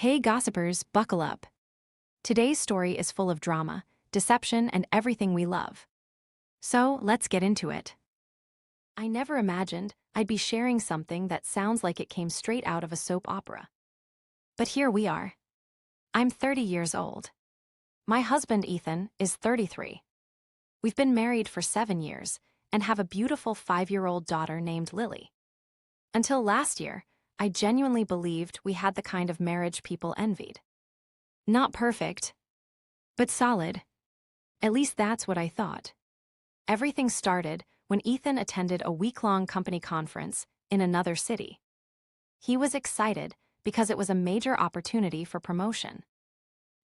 Hey gossipers, buckle up. Today's story is full of drama, deception, and everything we love. So, let's get into it. I never imagined I'd be sharing something that sounds like it came straight out of a soap opera. But here we are. I'm 30 years old. My husband, Ethan, is 33. We've been married for 7 years and have a beautiful 5-year-old daughter named Lily. Until last year, I genuinely believed we had the kind of marriage people envied. Not perfect, but solid. At least that's what I thought. Everything started when Ethan attended a week-long company conference in another city. He was excited because it was a major opportunity for promotion.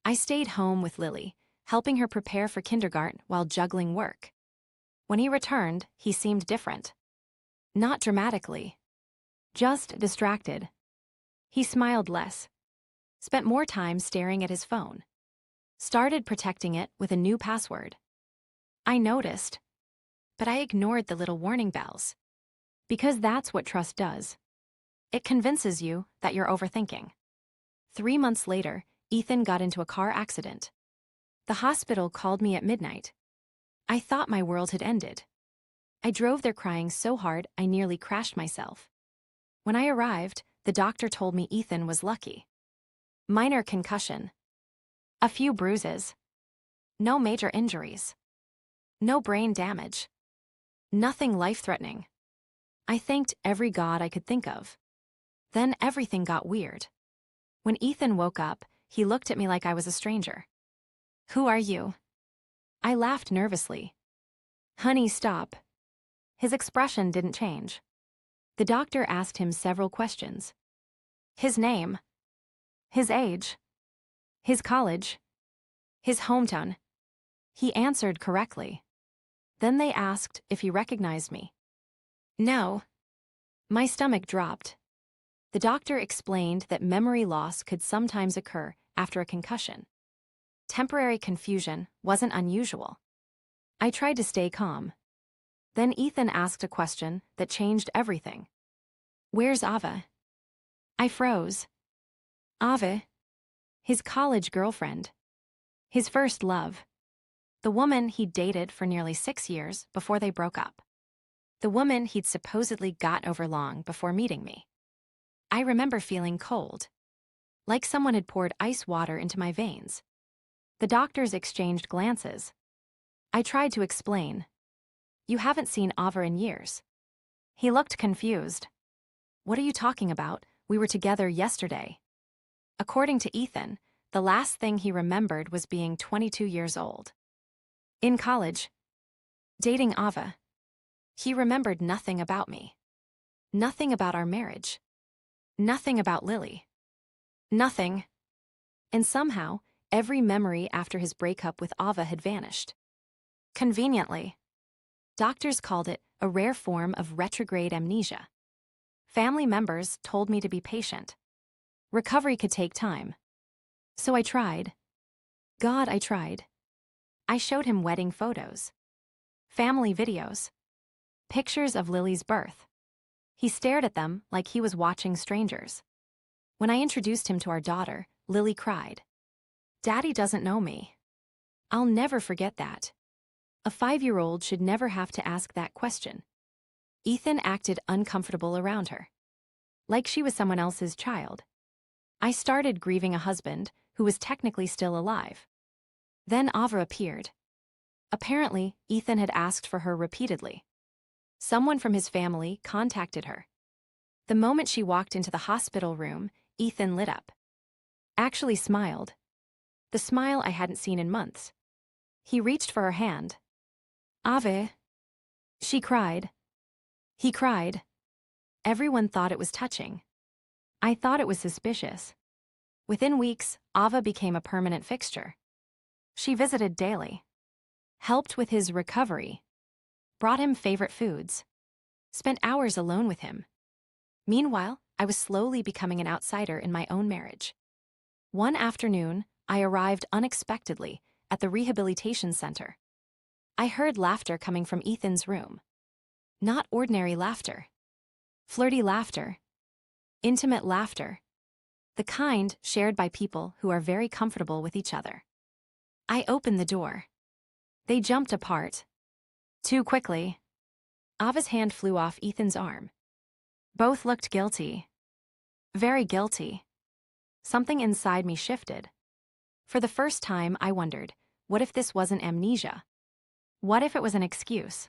I stayed home with Lily, helping her prepare for kindergarten while juggling work. When he returned, he seemed different. Not dramatically. Just distracted. He smiled less. Spent more time staring at his phone. Started protecting it with a new password. I noticed, but I ignored the little warning bells. Because that's what trust does. It convinces you that you're overthinking. 3 months later, Ethan got into a car accident. The hospital called me at midnight. I thought my world had ended. I drove there crying so hard I nearly crashed myself. When I arrived, the doctor told me Ethan was lucky. Minor concussion. A few bruises. No major injuries. No brain damage. Nothing life-threatening. I thanked every god I could think of. Then everything got weird. When Ethan woke up, he looked at me like I was a stranger. "Who are you?" I laughed nervously. "Honey, stop." His expression didn't change. The doctor asked him several questions. His name. His age. His college. His hometown. He answered correctly. Then they asked if he recognized me. No. My stomach dropped. The doctor explained that memory loss could sometimes occur after a concussion. Temporary confusion wasn't unusual. I tried to stay calm. Then Ethan asked a question that changed everything. "Where's Ava?" I froze. Ava? His college girlfriend. His first love. The woman he'd dated for nearly 6 years before they broke up. The woman he'd supposedly got over long before meeting me. I remember feeling cold. Like someone had poured ice water into my veins. The doctors exchanged glances. I tried to explain. "You haven't seen Ava in years." He looked confused. "What are you talking about? We were together yesterday." According to Ethan, the last thing he remembered was being 22 years old. In college. Dating Ava. He remembered nothing about me. Nothing about our marriage. Nothing about Lily. Nothing. And somehow, every memory after his breakup with Ava had vanished. Conveniently. Doctors called it a rare form of retrograde amnesia. Family members told me to be patient. Recovery could take time. So I tried. God, I tried. I showed him wedding photos. Family videos. Pictures of Lily's birth. He stared at them like he was watching strangers. When I introduced him to our daughter, Lily cried. "Daddy doesn't know me." I'll never forget that. A 5-year-old should never have to ask that question. Ethan acted uncomfortable around her. Like she was someone else's child. I started grieving a husband who was technically still alive. Then Ava appeared. Apparently, Ethan had asked for her repeatedly. Someone from his family contacted her. The moment she walked into the hospital room, Ethan lit up. Actually smiled. The smile I hadn't seen in months. He reached for her hand. "Ava." She cried. He cried. Everyone thought it was touching. I thought it was suspicious. Within weeks, Ava became a permanent fixture. She visited daily. Helped with his recovery. Brought him favorite foods. Spent hours alone with him. Meanwhile, I was slowly becoming an outsider in my own marriage. One afternoon, I arrived unexpectedly at the rehabilitation center. I heard laughter coming from Ethan's room. Not ordinary laughter. Flirty laughter. Intimate laughter. the kind shared by people who are very comfortable with each other. I opened the door. They jumped apart. Too quickly. Ava's hand flew off Ethan's arm. Both looked guilty. Very guilty. Something inside me shifted. For the first time, I wondered, what if this wasn't amnesia? What if it was an excuse?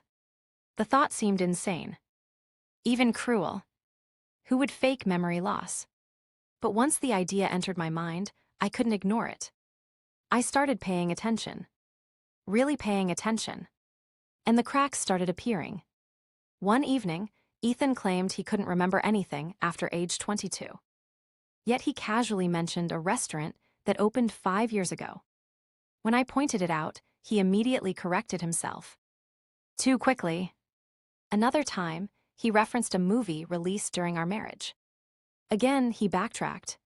The thought seemed insane. Even cruel. Who would fake memory loss? But once the idea entered my mind, I couldn't ignore it. I started paying attention. Really paying attention. And the cracks started appearing. One evening, Ethan claimed he couldn't remember anything after age 22. Yet he casually mentioned a restaurant that opened 5 years ago. When I pointed it out, he immediately corrected himself. Too quickly. Another time, he referenced a movie released during our marriage. Again, he backtracked.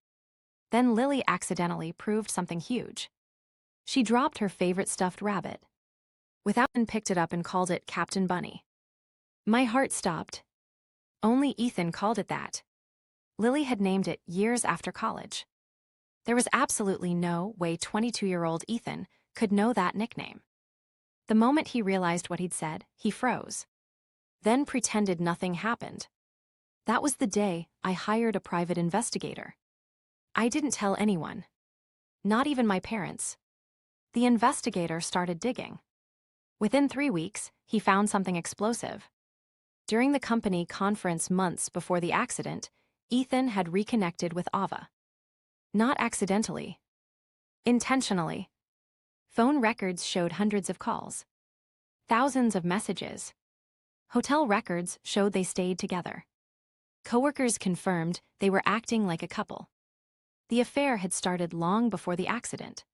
Then Lily accidentally proved something huge. She dropped her favorite stuffed rabbit. Without and picked it up and called it Captain Bunny. My heart stopped. Only Ethan called it that. Lily had named it years after college. There was absolutely no way 22-year-old Ethan could know that nickname. The moment he realized what he'd said, he froze. Then pretended nothing happened. That was the day I hired a private investigator. I didn't tell anyone. Not even my parents. The investigator started digging. Within 3 weeks, he found something explosive. During the company conference months before the accident, Ethan had reconnected with Ava. Not accidentally. Intentionally. Phone records showed hundreds of calls. Thousands of messages. Hotel records showed they stayed together. Coworkers confirmed they were acting like a couple. The affair had started long before the accident.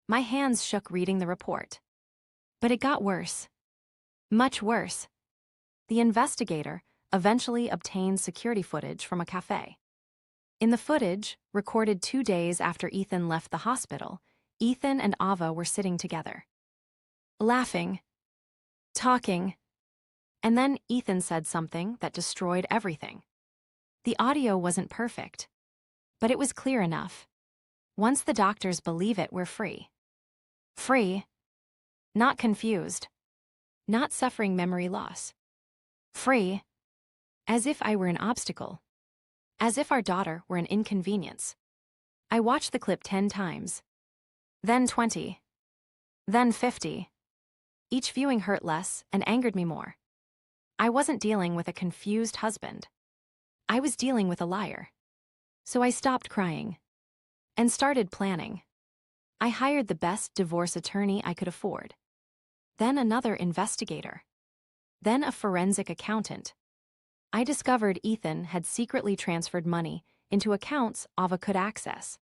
My hands shook reading the report. But it got worse. Much worse. The investigator eventually obtained security footage from a cafe. In the footage, recorded 2 days after Ethan left the hospital, Ethan and Ava were sitting together. Laughing. Talking. And then Ethan said something that destroyed everything. The audio wasn't perfect. But it was clear enough. Once the doctors believe it, we're free. Free. Not confused. Not suffering memory loss. Free. As if I were an obstacle. As if our daughter were an inconvenience. I watched the clip 10 times. Then 20. Then 50. Each viewing hurt less and angered me more. I wasn't dealing with a confused husband. I was dealing with a liar. So I stopped crying. And started planning. I hired the best divorce attorney I could afford. Then another investigator. Then a forensic accountant. I discovered Ethan had secretly transferred money into accounts Ava could access.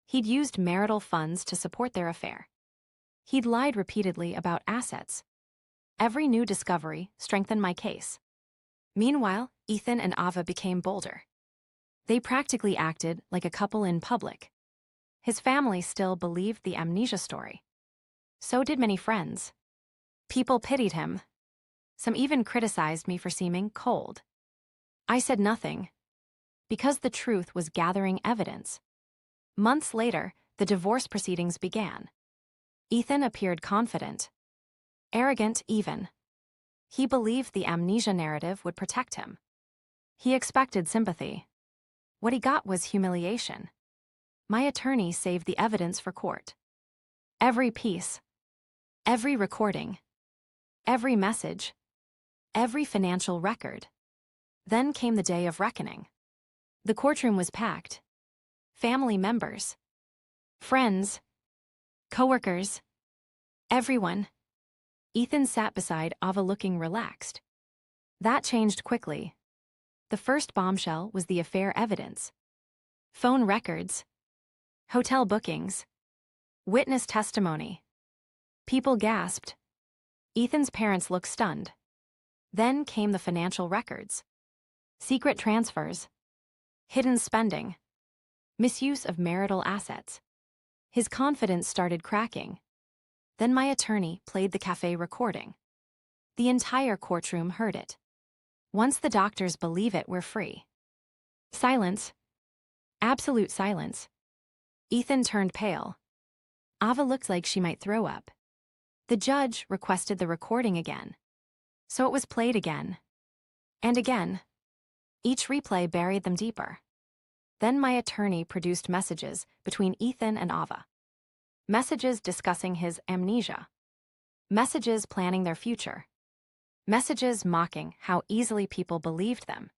He'd used marital funds to support their affair. He'd lied repeatedly about assets. Every new discovery strengthened my case. Meanwhile, Ethan and Ava became bolder. They practically acted like a couple in public. His family still believed the amnesia story. So did many friends. People pitied him. Some even criticized me for seeming cold. I said nothing, because the truth was gathering evidence. Months later, the divorce proceedings began. Ethan appeared confident. Arrogant even. He believed the amnesia narrative would protect him. He expected sympathy. What he got was humiliation. My attorney saved the evidence for court. Every piece. Every recording. Every message. Every financial record. Then came the day of reckoning. The courtroom was packed. Family members. Friends. Coworkers. Everyone. Ethan sat beside Ava looking relaxed. That changed quickly. The first bombshell was the affair evidence. Phone records. Hotel bookings. Witness testimony. People gasped. Ethan's parents looked stunned. Then came the financial records. Secret transfers. Hidden spending. Misuse of marital assets. His confidence started cracking. Then my attorney played the cafe recording. The entire courtroom heard it. Once the doctors believe it, we're free. Silence. Absolute silence. Ethan turned pale. Ava looked like she might throw up. The judge requested the recording again. So it was played again. And again. Each replay buried them deeper. Then my attorney produced messages between Ethan and Ava. Messages discussing his amnesia. Messages planning their future. Messages mocking how easily people believed them.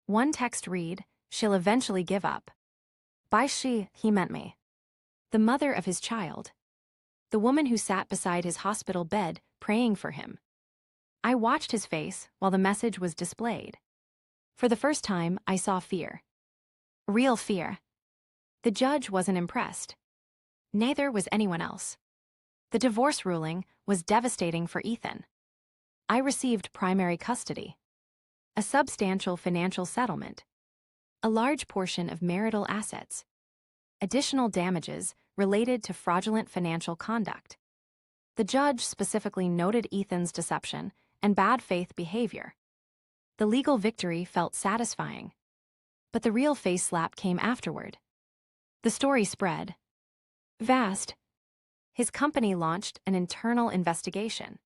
One text read, "She'll eventually give up." By she, he meant me. The mother of his child. The woman who sat beside his hospital bed praying for him. I watched his face while the message was displayed. For the first time, I saw fear. Real fear. The judge wasn't impressed. Neither was anyone else. The divorce ruling was devastating for Ethan. I received primary custody, a substantial financial settlement, a large portion of marital assets, additional damages related to fraudulent financial conduct. The judge specifically noted Ethan's deception and bad faith behavior. The legal victory felt satisfying. But the real face slap came afterward. The story spread. Vast. His company launched an internal investigation.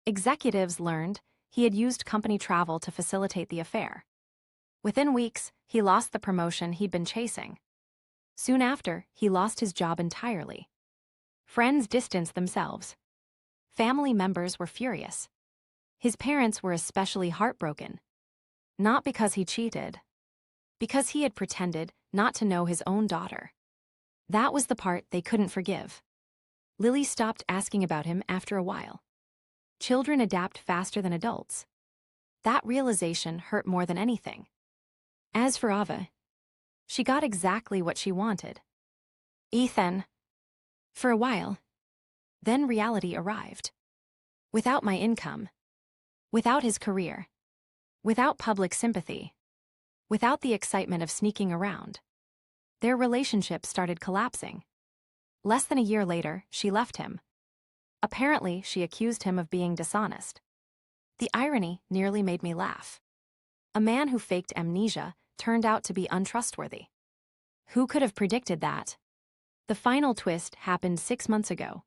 Executives learned he had used company travel to facilitate the affair. Within weeks, he lost the promotion he'd been chasing. Soon after, he lost his job entirely. Friends distanced themselves. Family members were furious. His parents were especially heartbroken. Not because he cheated. Because he had pretended not to know his own daughter. That was the part they couldn't forgive. Lily stopped asking about him after a while. Children adapt faster than adults. That realization hurt more than anything. As for Ava, she got exactly what she wanted. Ethan. For a while. Then reality arrived. Without my income. Without his career. Without public sympathy. Without the excitement of sneaking around. Their relationship started collapsing. Less than a year later, she left him. Apparently, she accused him of being dishonest. The irony nearly made me laugh. A man who faked amnesia turned out to be untrustworthy. Who could have predicted that? The final twist happened 6 months ago.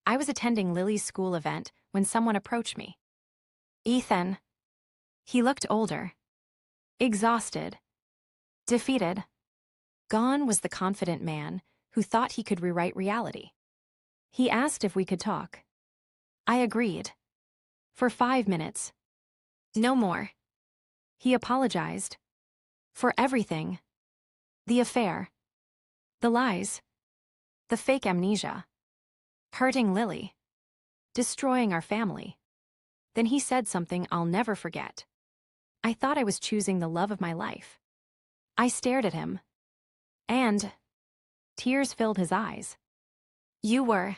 I was attending Lily's school event when someone approached me. Ethan. He looked older. Exhausted. Defeated. Gone was the confident man who thought he could rewrite reality. He asked if we could talk. I agreed. For 5 minutes. No more. He apologized. For everything. The affair. The lies. The fake amnesia. Hurting Lily. Destroying our family. Then he said something I'll never forget. I thought I was choosing the love of my life. I stared at him. And tears filled his eyes. You were.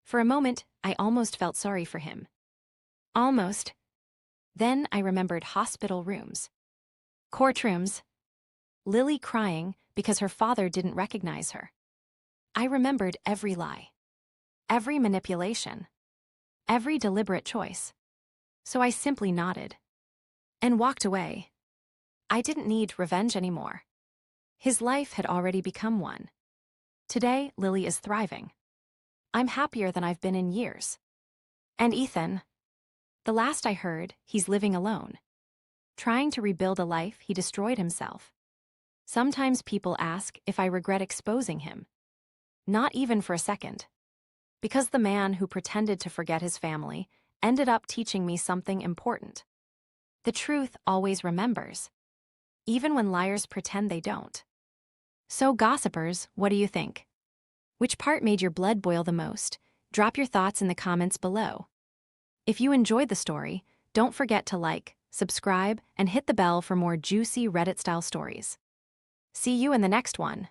For a moment, I almost felt sorry for him. Almost. Then I remembered hospital rooms. Courtrooms. Lily crying because her father didn't recognize her. I remembered every lie. Every manipulation. Every deliberate choice. So I simply nodded. And walked away. I didn't need revenge anymore. His life had already become one. Today, Lily is thriving. I'm happier than I've been in years. And Ethan, the last I heard, he's living alone. Trying to rebuild a life he destroyed himself. Sometimes people ask if I regret exposing him. Not even for a second. Because the man who pretended to forget his family ended up teaching me something important. The truth always remembers. Even when liars pretend they don't. So gossipers, what do you think? Which part made your blood boil the most? Drop your thoughts in the comments below. If you enjoyed the story, don't forget to like, subscribe, and hit the bell for more juicy Reddit-style stories. See you in the next one.